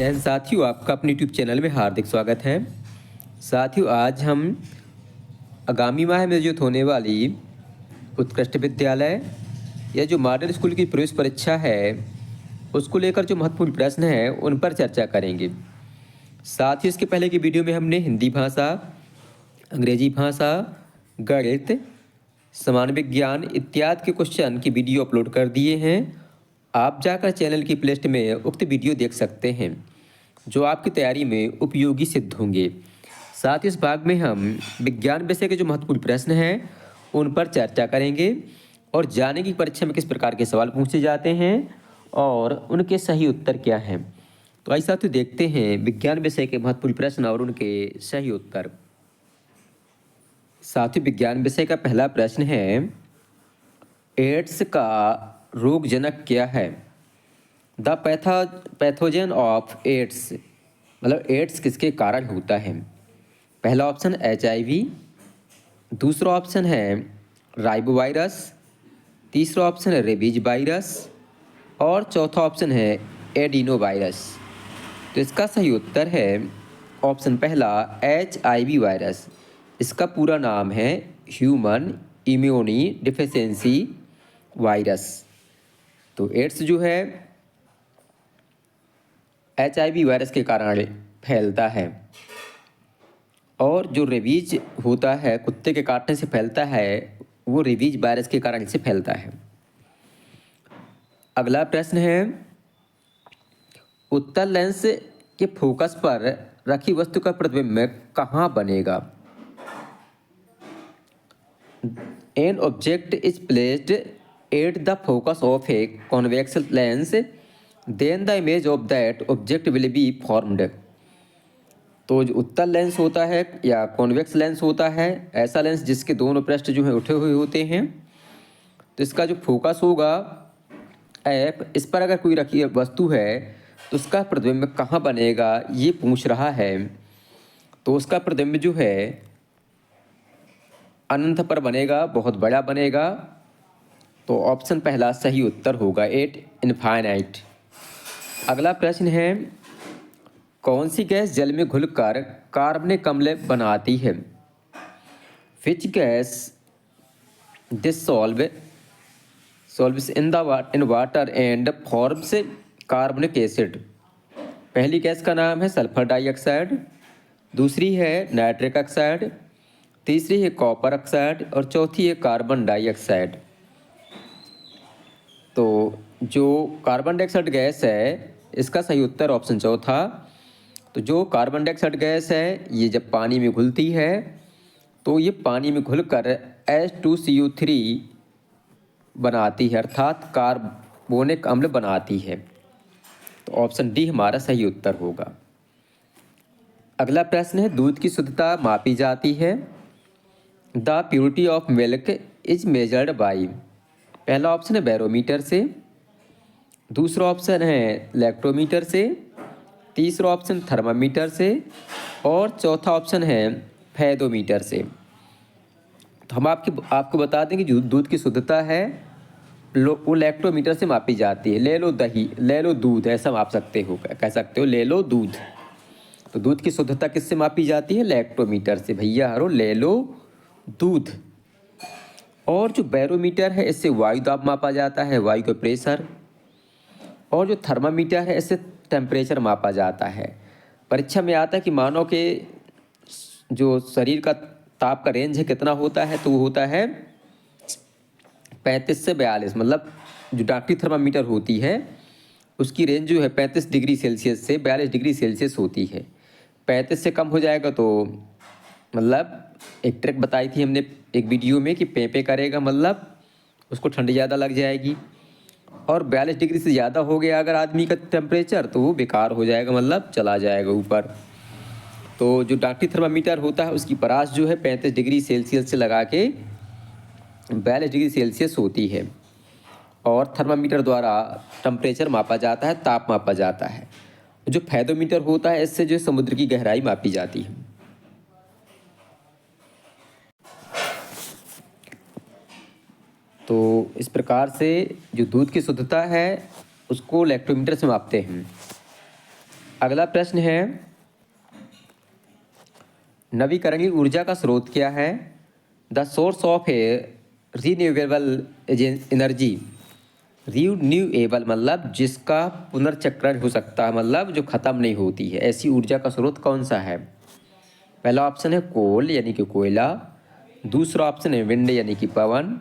जय हिंद साथियों, आपका अपने यूट्यूब चैनल में हार्दिक स्वागत है। साथियों, आज हम आगामी माह में जो होने वाली उत्कृष्ट विद्यालय या जो मॉडल स्कूल की प्रवेश परीक्षा है उसको लेकर जो महत्वपूर्ण प्रश्न हैं उन पर चर्चा करेंगे। साथ ही इसके पहले की वीडियो में हमने हिंदी भाषा, अंग्रेजी भाषा, गणित, सामान्य विज्ञान इत्यादि के क्वेश्चन की वीडियो अपलोड कर दिए हैं। आप जाकर चैनल की प्लेलिस्ट में उक्त वीडियो देख सकते हैं जो आपकी तैयारी में उपयोगी सिद्ध होंगे। साथ ही इस भाग में हम विज्ञान विषय के जो महत्वपूर्ण प्रश्न हैं उन पर चर्चा करेंगे और जानेंगे कि परीक्षा में किस प्रकार के सवाल पूछे जाते हैं और उनके सही उत्तर क्या हैं। तो आइए साथियों देखते हैं विज्ञान विषय के महत्वपूर्ण प्रश्न और उनके सही उत्तर। साथियों, विज्ञान विषय का पहला प्रश्न है, एड्स का रोगजनक क्या है? द पैथोजन ऑफ एड्स, मतलब एड्स किसके कारण होता है? पहला ऑप्शन HIV, दूसरा ऑप्शन है राइबो वायरस, तीसरा ऑप्शन है रेबीज वायरस और चौथा ऑप्शन है एडिनो वायरस। तो इसका सही उत्तर है ऑप्शन पहला HIV वायरस। इसका पूरा नाम है ह्यूमन इम्यूनी डिफिशियंसी वायरस। तो एड्स जो है HIV वायरस के कारण फैलता है और जो रेबीज होता है, कुत्ते के काटने से फैलता है, वो रेबीज वायरस के कारण से फैलता है। अगला प्रश्न है, उत्तल लेंस के फोकस पर रखी वस्तु का प्रतिबिंब कहाँ बनेगा? An object is placed at the focus of a convex lens, then the image of that object will be formed। तो जो उत्तल लेंस होता है या कॉन्वेक्स लेंस होता है, ऐसा लेंस जिसके दोनों पृष्ठ जो है उठे हुए होते हैं, तो इसका जो फोकस होगा एफ, इस पर अगर कोई रखी वस्तु है तो उसका प्रतिबिंब कहाँ बनेगा ये पूछ रहा है। तो उसका प्रतिबिंब जो है अनंत पर बनेगा, बहुत बड़ा बनेगा। तो ऑप्शन पहला सही उत्तर होगा, एट इनफाइनाइट। अगला प्रश्न है, कौन सी गैस जल में घुलकर कार्बनिक अम्ल बनाती है? Which gas dissolves in water and forms कार्बनिक एसिड? पहली गैस का नाम है सल्फर डाइऑक्साइड, दूसरी है नाइट्रिक ऑक्साइड, तीसरी है कॉपर ऑक्साइड और चौथी है कार्बन डाइऑक्साइड। तो जो कार्बन डाइऑक्साइड गैस है इसका सही उत्तर ऑप्शन चौथा। तो जो कार्बन डाइऑक्साइड गैस है ये जब पानी में घुलती है तो ये पानी में घुलकर H2CO3 बनाती है, अर्थात कार्बोनिक अम्ल बनाती है। तो ऑप्शन डी हमारा सही उत्तर होगा। अगला प्रश्न है, दूध की शुद्धता मापी जाती है? The purity of milk is measured by. पहला ऑप्शन है बैरोमीटर से, दूसरा ऑप्शन है लैक्टोमीटर से, तीसरा ऑप्शन थर्मामीटर से और चौथा ऑप्शन है फैदोमीटर से। तो हम आपको बता दें कि जो दूध की शुद्धता है वो लैक्टोमीटर से मापी जाती है। ले लो दही, ले लो दूध, ऐसा माप सकते हो, कह सकते हो ले लो दूध। तो दूध की शुद्धता किससे मापी जाती है? लैक्टोमीटर से। भैया हरो ले लो दूध। और जो बैरोमीटर है इससे वायु दाब मापा जाता है, वायु का प्रेशर। और जो थर्मामीटर है इससे टेम्परेचर मापा जाता है। परीक्षा में आता है कि मानव के जो शरीर का ताप का रेंज है कितना होता है, तो वो होता है 35 से 42। मतलब जो डॉक्टरी थर्मामीटर होती है उसकी रेंज जो है 35 डिग्री सेल्सियस से 42 डिग्री सेल्सियस होती है। 35 से कम हो जाएगा तो मतलब एक ट्रिक बताई थी हमने एक वीडियो में कि पे करेगा, मतलब उसको ठंडी ज़्यादा लग जाएगी। और 42 डिग्री से ज़्यादा हो गया अगर आदमी का टेम्परेचर तो वो बेकार हो जाएगा, मतलब चला जाएगा ऊपर। तो जो डॉक्टरी थर्मामीटर होता है उसकी परास जो है 35 डिग्री सेल्सियस से लगा के 42 डिग्री सेल्सियस होती है। और थर्मामीटर द्वारा टेम्परेचर मापा जाता है, ताप मापा जाता है। जो फैदोमीटर होता है इससे जो समुद्र की गहराई मापी जाती है। तो इस प्रकार से जो दूध की शुद्धता है उसको लैक्टोमीटर से मापते हैं। अगला प्रश्न है, नवीकरणीय ऊर्जा का स्रोत क्या है? The source of A renewable energy. Renewable मतलब जिसका पुनर्चक्रण हो सकता है, मतलब जो ख़त्म नहीं होती है, ऐसी ऊर्जा का स्रोत कौन सा है? पहला ऑप्शन है कोल यानी कि कोयला, दूसरा ऑप्शन है विंड यानी कि पवन,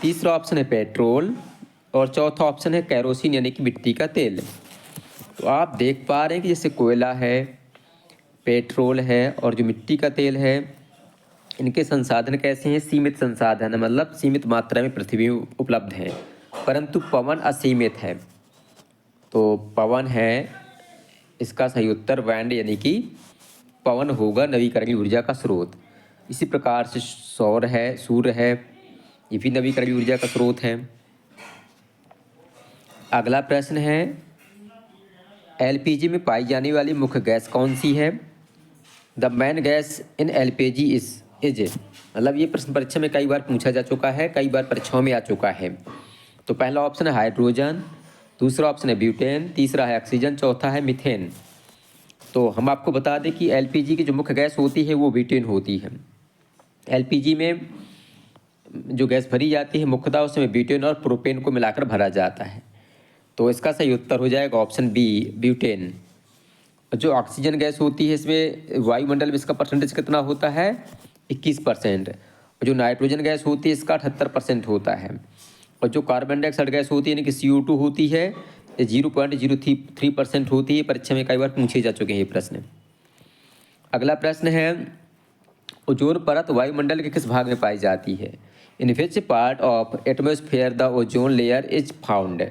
तीसरा ऑप्शन है पेट्रोल और चौथा ऑप्शन है कैरोसिन यानी कि मिट्टी का तेल। तो आप देख पा रहे हैं कि जैसे कोयला है, पेट्रोल है और जो मिट्टी का तेल है, इनके संसाधन कैसे हैं? सीमित संसाधन है, मतलब सीमित मात्रा में पृथ्वी में उपलब्ध हैं, परंतु पवन असीमित है। तो पवन है इसका सही उत्तर, विंड यानी कि पवन होगा नवीकरणीय ऊर्जा का स्रोत। इसी प्रकार से सौर है, सूर्य है, ये भी नवीकरणीय ऊर्जा का स्रोत है। अगला प्रश्न है, एलपीजी में पाई जाने वाली मुख्य गैस कौन सी है? The main gas in LPG is मतलब ये प्रश्न परीक्षा में कई बार पूछा जा चुका है, कई बार परीक्षाओं में आ चुका है। तो पहला ऑप्शन है हाइड्रोजन, दूसरा ऑप्शन है ब्यूटेन, तीसरा है ऑक्सीजन, चौथा है मीथेन। तो हम आपको बता दें कि एलपीजी की जो मुख्य गैस होती है वो ब्यूटेन होती है। एलपीजी में जो गैस भरी जाती है मुख्यतः उसमें ब्यूटेन और प्रोपेन को मिलाकर भरा जाता है। तो इसका सही उत्तर हो जाएगा ऑप्शन बी, ब्यूटेन। जो ऑक्सीजन गैस होती है इसमें वायुमंडल में इसका परसेंटेज कितना होता है? 21%। और जो नाइट्रोजन गैस होती है इसका 78% होता है। और जो कार्बन डाइऑक्साइड गैस होती है यानी कि CO2 होती है, 0.03% होती है। परीक्षा में कई बार पूछे जा चुके हैं ये प्रश्न। अगला प्रश्न है, ओजोन परत वायुमंडल के किस भाग में पाई जाती है? In which part of atmosphere the ozone layer is found?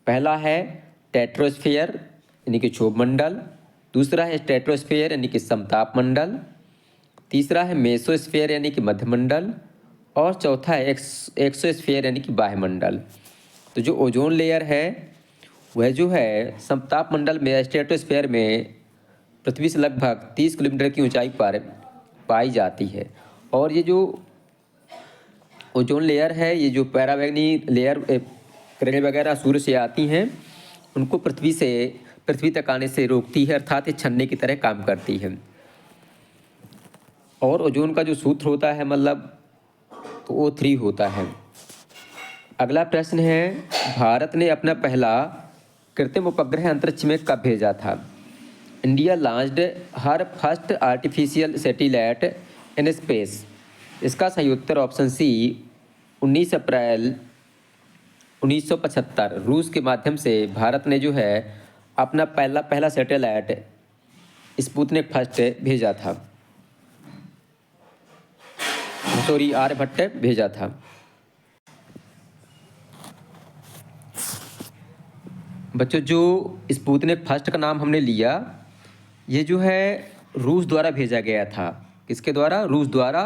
पहला है टेट्रोस्फेयर यानी कि क्षोभ मंडल, दूसरा है स्ट्रेटोस्फेयर यानी कि समताप मंडल, तीसरा है मेसोस्फेयर यानी कि मध्यमंडल और चौथा है एक्सोस्फेयर यानी कि बाह्यमंडल। तो जो ओजोन लेयर है वह जो है समताप मंडल में, स्ट्रेटोस्फेयर में पृथ्वी से लगभग 30 किलोमीटर की ऊंचाई पर पाई जाती है। और ये जो ओजोन लेयर है, ये जो पैराबैग्नी लेयर किरणें वगैरह सूर्य से आती हैं उनको पृथ्वी तक आने से रोकती है, अर्थात ये छन्ने की तरह काम करती है। और ओजोन का जो सूत्र होता है मतलब तो O3 होता है। अगला प्रश्न है, भारत ने अपना पहला कृत्रिम उपग्रह अंतरिक्ष में कब भेजा था? India launched her first artificial satellite in space. इसका सही उत्तर ऑप्शन सी, 19 अप्रैल 1975 रूस के माध्यम से भारत ने जो है अपना पहला सैटेलाइट स्पुतनिक फर्स्ट भेजा था, सॉरी आर्यभट्ट भेजा था। बच्चों जो स्पुतनिक फर्स्ट का नाम हमने लिया, ये जो है रूस द्वारा भेजा गया था। किसके द्वारा? रूस द्वारा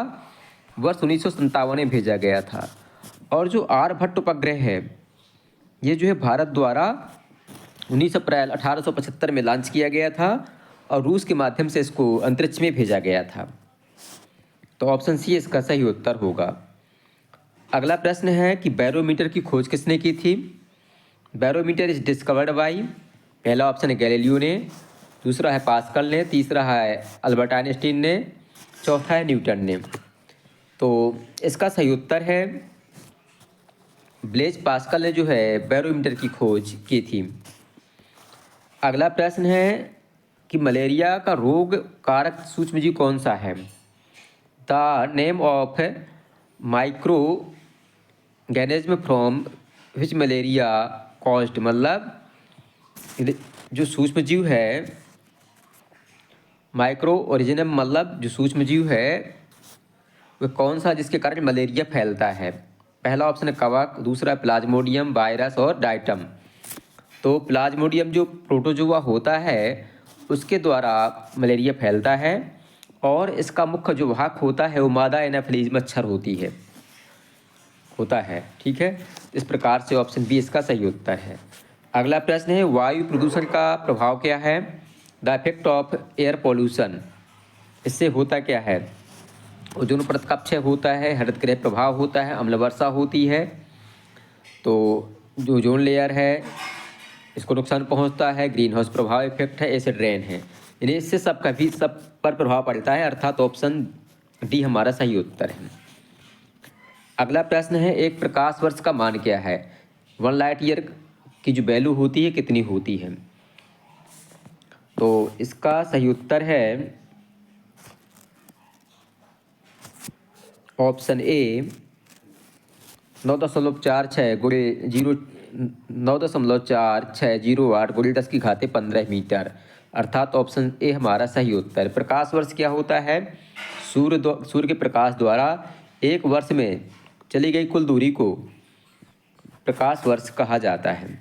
वर्ष 1957 में भेजा गया था। और जो आर्यभट्ट उपग्रह है ये जो है भारत द्वारा 19 अप्रैल 1875 में लॉन्च किया गया था और रूस के माध्यम से इसको अंतरिक्ष में भेजा गया था। तो ऑप्शन सी इसका सही उत्तर होगा। अगला प्रश्न है कि बैरोमीटर की खोज किसने की थी? बैरोमीटर इज डिस्कवर्ड बाई, पहला ऑप्शन है गैलीलियो ने, दूसरा है पास्कल ने, तीसरा है अल्बर्ट आइंस्टीन ने, चौथा है न्यूटन ने। तो इसका सही उत्तर है ब्लेज पास्कल ने जो है बैरोमीटर की खोज की थी। अगला प्रश्न है कि मलेरिया का रोग कारक सूक्ष्मजीव कौन सा है? The name of micro organism from which malaria caused, मतलब जो सूक्ष्मजीव है माइक्रो ऑर्गेनिज्म मतलब जो सूक्ष्मजीव है वह कौन सा जिसके कारण मलेरिया फैलता है? पहला ऑप्शन है कवक, दूसरा प्लाज्मोडियम, वायरस और डायटम। तो प्लाज्मोडियम जो प्रोटोजोआ होता है उसके द्वारा मलेरिया फैलता है और इसका मुख्य जो वाहक होता है वो मादा एनाफिलीज मच्छर होता है। ठीक है, इस प्रकार से ऑप्शन बी इसका सही उत्तर है। अगला प्रश्न है, वायु प्रदूषण का प्रभाव क्या है? The effect of air pollution, इससे होता क्या है? ओजोन परत का क्षय होता है, हरित गृह प्रभाव होता है, अम्ल वर्षा होती है। तो जो ओजोन लेयर है इसको नुकसान पहुंचता है, ग्रीन हाउस प्रभाव इफेक्ट है, एसिड रेन है, यानी इससे सब पर प्रभाव पड़ता है, अर्थात ऑप्शन डी हमारा सही उत्तर है। अगला प्रश्न है, एक प्रकाश वर्ष का मान क्या है? 1 लाइट ईयर की जो वैल्यू होती है कितनी होती है? तो इसका सही उत्तर है ऑप्शन ए 9.46 गुणे 9.4608 गुणे 10⁻15 मीटर, अर्थात ऑप्शन ए हमारा सही उत्तर। प्रकाश वर्ष क्या होता है? सूर्य के प्रकाश द्वारा एक वर्ष में चली गई कुल दूरी को प्रकाश वर्ष कहा जाता है।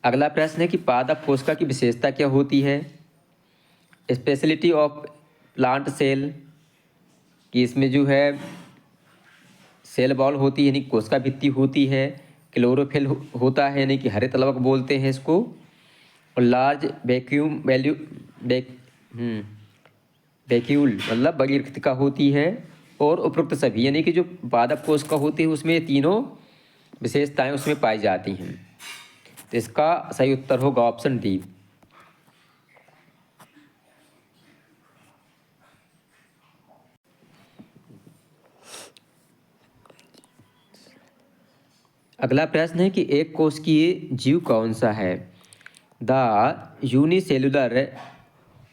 अगला प्रश्न है कि पादप कोशिका की विशेषता क्या होती है? स्पेशलिटी ऑफ प्लांट सेल, कि इसमें जो है सेल बॉल होती है यानी कोशिका भित्ति होती है, क्लोरोफिल होता है यानी कि हरे तलवक बोलते हैं इसको, और लार्ज वैक्यूल मतलब बड़ी रिक्तिका होती है, और उपरोक्त सभी यानी कि जो पादप कोशिका होती है उसमें तीनों विशेषताएं उसमें पाई जाती हैं। तो इसका सही उत्तर होगा ऑप्शन डी। अगला प्रश्न है कि एक कोशिकीय जीव कौन सा है? द यूनिसेलुलर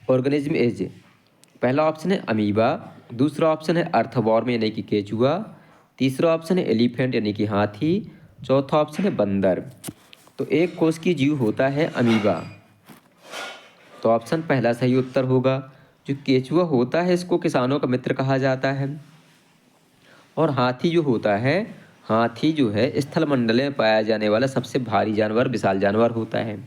ऑर्गेनिज्म इज, पहला ऑप्शन है अमीबा, दूसरा ऑप्शन है अर्थवॉर्म यानी कि केचुआ, तीसरा ऑप्शन है एलिफेंट यानी कि हाथी, चौथा ऑप्शन है बंदर। तो एक कोशिकीय जीव होता है अमीबा, तो ऑप्शन पहला सही उत्तर होगा। जो केचुआ होता है इसको किसानों का मित्र कहा जाता है, और हाथी जो होता है, हाथी जो है स्थल मंडल में पाया जाने वाला सबसे भारी जानवर, विशाल जानवर होता है।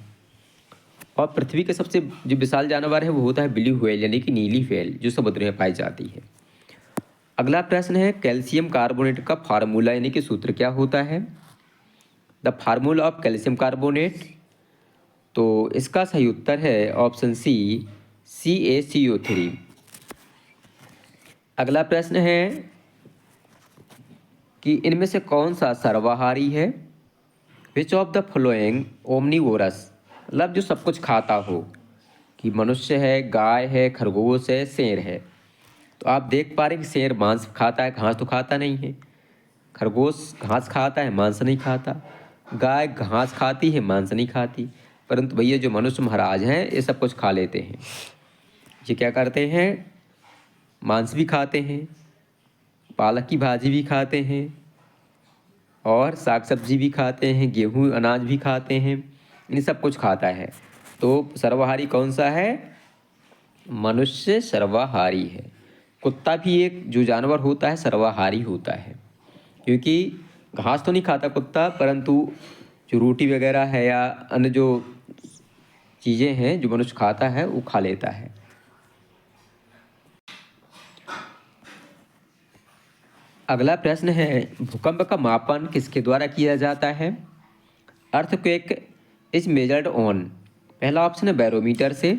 और पृथ्वी के सबसे जो विशाल जानवर है वो होता है ब्लू व्हेल यानी कि नीली व्हेल, जो समुद्र में पाई जाती है। अगला प्रश्न है, कैल्शियम कार्बोनेट का फार्मूला यानी कि सूत्र क्या होता है? The formula of calcium carbonate, तो इसका सही उत्तर है ऑप्शन सी CaCO3। अगला प्रश्न है कि इनमें से कौन सा सर्वाहारी है? Which of the following omnivorous, मतलब जो सब कुछ खाता हो, कि मनुष्य है, गाय है, खरगोश है, शेर है। तो आप देख पा रहे हैं कि शेर मांस खाता है, घास तो खाता नहीं है। खरगोश घास खाता है, मांस नहीं खाता। गाय घास खाती है, मांस नहीं खाती। परंतु भैया जो मनुष्य महाराज हैं ये सब कुछ खा लेते हैं। ये क्या करते हैं? मांस भी खाते हैं, पालक की भाजी भी खाते हैं, और साग सब्जी भी खाते हैं, गेहूँ अनाज भी खाते हैं, इन सब कुछ खाता है। तो सर्वाहारी कौन सा है? मनुष्य सर्वाहारी है। कुत्ता भी एक जो जानवर होता है सर्वाहारी होता है, क्योंकि घास तो नहीं खाता कुत्ता, परंतु जो रोटी वगैरह है या अन्य जो चीज़ें हैं जो मनुष्य खाता है वो खा लेता है। अगला प्रश्न है, भूकंप का मापन किसके द्वारा किया जाता है? अर्थक्वेक इज मेजर्ड ऑन, पहला ऑप्शन है बैरोमीटर से,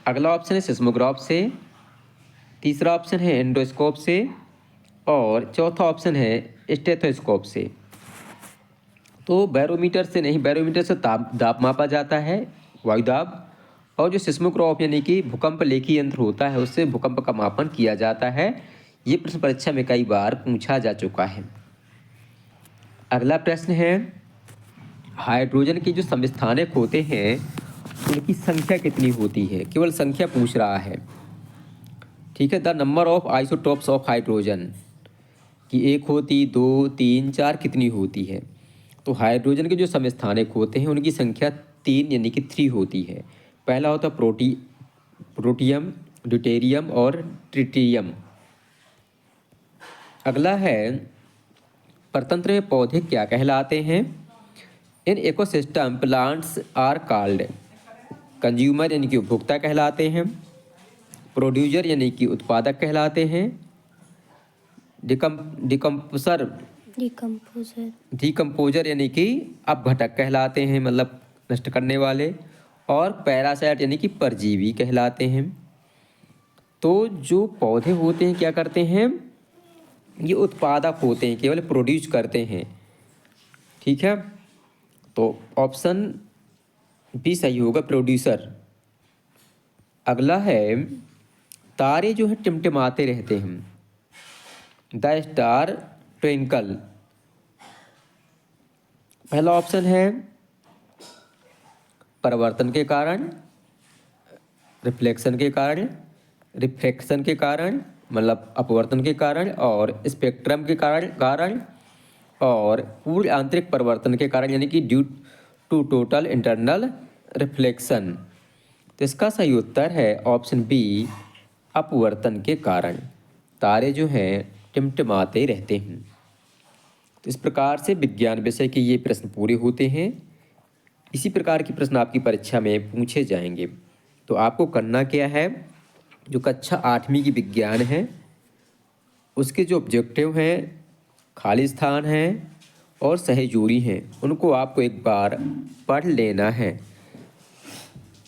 अगला ऑप्शन है सिस्मोग्राफ से, तीसरा ऑप्शन है एंडोस्कोप से, और चौथा ऑप्शन है स्टेथोस्कोप से। तो बैरोमीटर से नहीं, बैरोमीटर से दाब मापा जाता है, वायु दाब, और जो सिस्मोग्राफ यानी कि भूकंप लेखी यंत्र होता है उससे भूकंप का मापन किया जाता है। ये प्रश्न परीक्षा में कई बार पूछा जा चुका है। अगला प्रश्न है, हाइड्रोजन के जो समस्थानिक होते हैं उनकी संख्या कितनी होती है? केवल संख्या पूछ रहा है, ठीक है। The number of isotopes of hydrogen, कि 1 होती, 2, 3, 4 कितनी होती है? तो हाइड्रोजन के जो समस्थानिक होते हैं उनकी संख्या 3 यानी कि 3 होती है। पहला होता प्रोटियम, ड्यूटेरियम और ट्रिटियम। अगला है, परतंत्र में पौधे क्या कहलाते हैं? In ecosystem plants are called, consumer यानी कि उपभोक्ता कहलाते हैं, प्रोड्यूसर यानी कि उत्पादक कहलाते हैं, डिकम्पोजर यानी कि अपघटक कहलाते हैं, मतलब नष्ट करने वाले, और पैरासाइट यानी कि परजीवी कहलाते हैं। तो जो पौधे होते हैं क्या करते हैं? ये उत्पादक होते हैं, केवल प्रोड्यूस करते हैं, ठीक है। तो ऑप्शन बी सही होगा, प्रोड्यूसर। अगला है, तारे जो है टिमटिमाते रहते हैं। The star twinkle. पहला ऑप्शन है परावर्तन के कारण, रिफ्लेक्शन के कारण, रिफ्रैक्शन के कारण मतलब अपवर्तन के कारण, और स्पेक्ट्रम के कारण और पूर्ण आंतरिक परिवर्तन के कारण, यानी कि due to total internal reflection. तो इसका सही उत्तर है ऑप्शन बी, अपवर्तन के कारण तारे जो हैं टिमटिमाते रहते हैं। तो इस प्रकार से विज्ञान विषय के ये प्रश्न पूरे होते हैं। इसी प्रकार के प्रश्न आपकी परीक्षा में पूछे जाएंगे। तो आपको करना क्या है, जो कक्षा 8वीं की विज्ञान है उसके जो ऑब्जेक्टिव हैं, खाली स्थान हैं और सहजूरी हैं, उनको आपको एक बार पढ़ लेना है।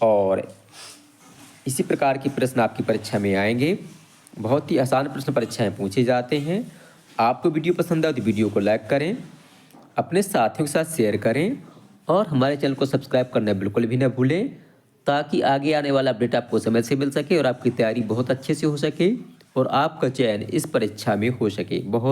और इसी प्रकार के प्रश्न आपकी परीक्षा में आएंगे। बहुत ही आसान प्रश्न परीक्षाएं पूछे जाते हैं। आपको वीडियो पसंद आए तो वीडियो को लाइक करें, अपने साथियों के साथ शेयर करें और हमारे चैनल को सब्सक्राइब करना बिल्कुल भी ना भूलें, ताकि आगे आने वाला अपडेट आपको समय से मिल सके और आपकी तैयारी बहुत अच्छे से हो सके और आपका चयन इस परीक्षा में हो सके। बहुत